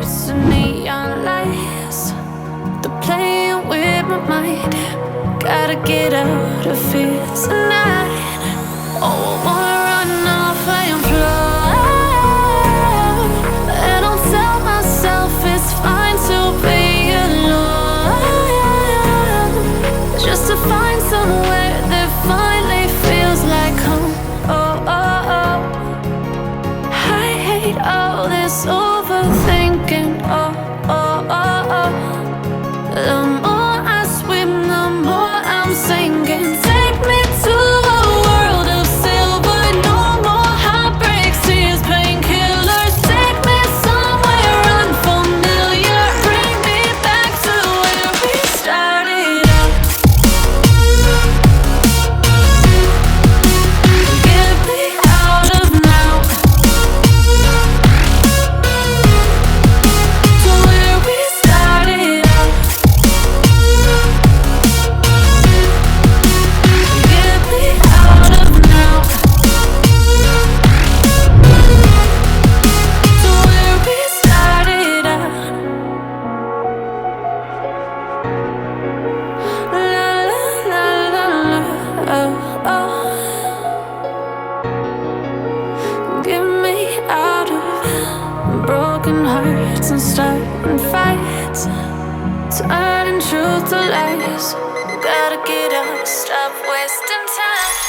streets and neon lights, they're playing with my mind. Gotta get out of here tonight. Oh, I wanna run off and fly, and I'll tell myself it's fine to be alone, just to find somewhere that finally feels like home. Oh, oh, oh. I hate all this overthinking. Oh, oh, oh, oh. The more I swim, the more I'm sinking. Take me to a world of silver. No more heartbreaks, tears, painkillers. Take me somewhere unfamiliar. Bring me back to where we started out. Get me out of now, to where we started out. Get me out of now, to where we started out. La la la la la, oh, oh. Get me out of broken hearts and starting fights, turning truth to lies. Gotta get up, stop wasting time.